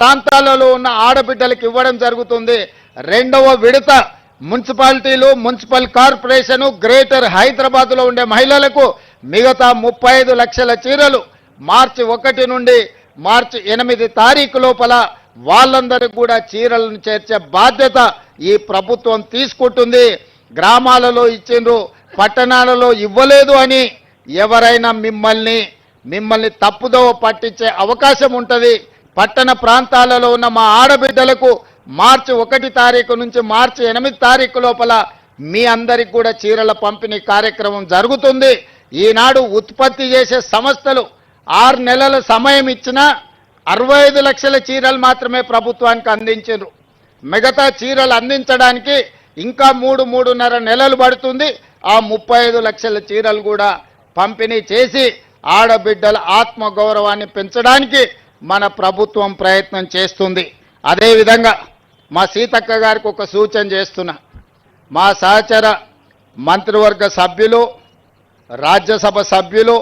ప్రాంతాలలో ఉన్న ఆడబిడ్డలకు ఇవ్వడం జరుగుతుంది. రెండవ విడత మున్సిపాలిటీలు, మున్సిపల్ కార్పొరేషన్, గ్రేటర్ హైదరాబాద్లో ఉండే మహిళలకు మిగతా 35 లక్షల చీరలు మార్చి 1 నుండి మార్చి 8 తారీఖు లోపల వాళ్ళందరికీ కూడా చీరలను చేర్చే బాధ్యత ఈ ప్రభుత్వం తీసుకుంటుంది. గ్రామాలలో ఇచ్చిండ్రు, పట్టణాలలో ఇవ్వలేదు అని ఎవరైనా మిమ్మల్ని తప్పుదోవ పట్టించే అవకాశం ఉంటుంది. పట్టణ ప్రాంతాలలో ఉన్న మా ఆడబిడ్డలకు మార్చి 1 తారీఖు నుంచి మార్చి 8 తారీఖు లోపల మీ అందరికి కూడా చీరల పంపిణీ కార్యక్రమం జరుగుతుంది. ఈనాడు ఉత్పత్తి చేసే సంస్థలు 6 నెలల సమయం ఇచ్చినా 65 లక్షల చీరలు మాత్రమే ప్రభుత్వానికి అందించారు. మిగతా చీరలు అందించడానికి ఇంకా 3-3.5 నెలలు పడుతుంది. ఆ 35 లక్షల చీరలు కూడా పంపిణీ చేసి ఆడబిడ్డల ఆత్మగౌరవాన్ని పెంచడానికి మన ప్రభుత్వం ప్రయత్నం చేస్తుంది. అదేవిధంగా మా సీతక్క గారికి ఒక సూచన చేస్తున్నా. మా సహచర మంత్రివర్గ సభ్యులు, రాజ్యసభ సభ్యులు,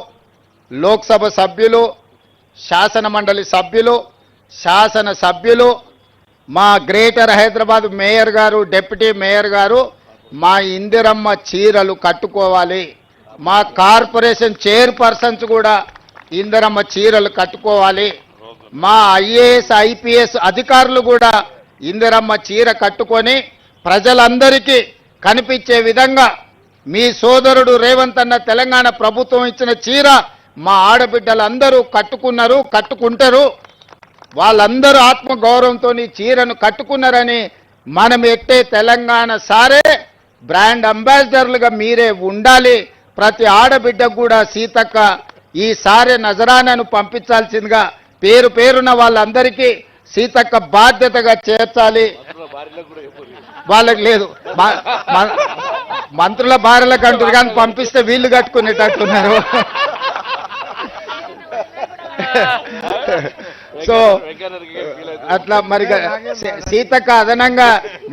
లోక్సభ సభ్యులు, శాసన మండలి సభ్యులు, శాసన సభ్యులు, మా గ్రేటర్ హైదరాబాద్ మేయర్ గారు, డిప్యూటీ మేయర్ గారు మా ఇందిరమ్మ చీరలు కట్టుకోవాలి. మా కార్పొరేషన్ చైర్పర్సన్స్ కూడా ఇందిరమ్మ చీరలు కట్టుకోవాలి. మా ఐఏఎస్ ఐపీఎస్ అధికారులు కూడా ఇందిరమ్మ చీర కట్టుకొని ప్రజలందరికీ కనిపించే విధంగా మీ సోదరుడు రేవంత్ అన్న తెలంగాణ ప్రభుత్వం ఇచ్చిన చీర మా ఆడబిడ్డలందరూ కట్టుకున్నారు, కట్టుకుంటారు. వాళ్ళందరూ ఆత్మగౌరవంతో ఈ చీరను కట్టుకున్నారని మనం ఎట్టే తెలంగాణ సారే బ్రాండ్ అంబాసిడర్లుగా మీరే ఉండాలి. ప్రతి ఆడబిడ్డకు కూడా సీతక్క ఈ సారే నజరానాను పంపించాల్సిందిగా పేరు పేరున వాళ్ళందరికీ సీతక్క బాధ్యతగా చేర్చాలి. వాళ్ళకి లేదు, మంత్రుల భార్యలకు అంటారు కానీ పంపిస్తే వీళ్ళు కట్టుకునేటట్టున్నారు. సో అట్లా మరి సీతక్క అదనంగా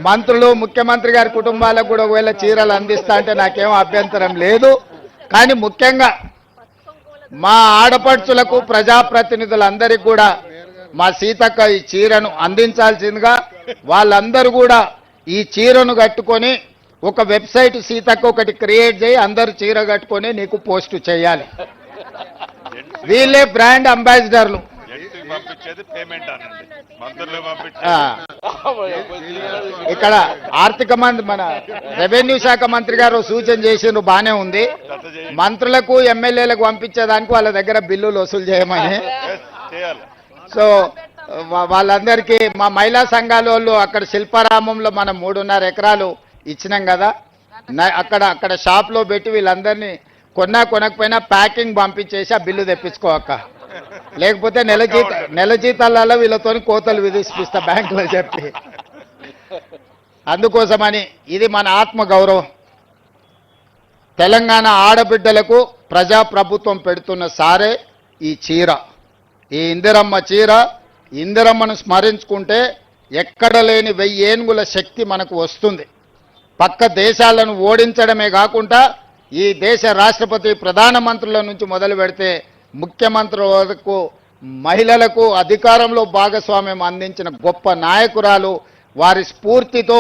మంత్రులు, ముఖ్యమంత్రి గారి కుటుంబాలకు కూడా ఒకవేళ చీరలు అందిస్తా అంటే నాకేం అభ్యంతరం లేదు. కానీ ముఖ్యంగా మా ఆడపడుచులకు, ప్రజాప్రతినిధులందరికీ కూడా మా సీతక్క ఈ చీరను అందించాల్సిందిగా వాళ్ళందరూ కూడా ఈ చీరను కట్టుకొని ఒక వెబ్సైట్ సీతక్క ఒకటి క్రియేట్ చేయి, అందరూ చీర కట్టుకొని నీకు పోస్ట్ చేయాలి. వీళ్ళే బ్రాండ్ అంబాసిడర్లు. ఇక్కడ ఆర్థిక మంత్రి, మన రెవెన్యూ శాఖ మంత్రి గారు సూచన చేసిండ్రు, బానే ఉంది. మంత్రులకు, ఎమ్మెల్యేలకు పంపించేదానికి వాళ్ళ దగ్గర బిల్లులు వసూలు చేయమని. సో వాళ్ళందరికీ మా మహిళా సంఘాల వాళ్ళు అక్కడ శిల్పారామంలో మనం 3.5 ఎకరాలు ఇచ్చినాం కదా, అక్కడ షాప్లో పెట్టి వీళ్ళందరినీ కొనకపోయినా ప్యాకింగ్ పంపించేసి ఆ బిల్లు తెప్పించుకోక, లేకపోతే నెల జీతాలలో వీళ్ళతో కోతలు విధిస్తా బ్యాంకులో చెప్పి. అందుకోసమని ఇది మన ఆత్మ గౌరవం. తెలంగాణ ఆడబిడ్డలకు ప్రజాప్రభుత్వం పెడుతున్న సారే ఈ చీర, ఈ ఇందిరమ్మ చీర. ఇందిరమ్మను స్మరించుకుంటే ఎక్కడ లేని 1000 ఏనుగుల శక్తి మనకు వస్తుంది. పక్క దేశాలను ఓడించడమే కాకుండా ఈ దేశ రాష్ట్రపతి, ప్రధానమంత్రుల నుంచి మొదలు పెడితే ముఖ్యమంత్రుల వరకు మహిళలకు అధికారంలో భాగస్వామ్యం అందించిన గొప్ప నాయకురాలు. వారి స్ఫూర్తితో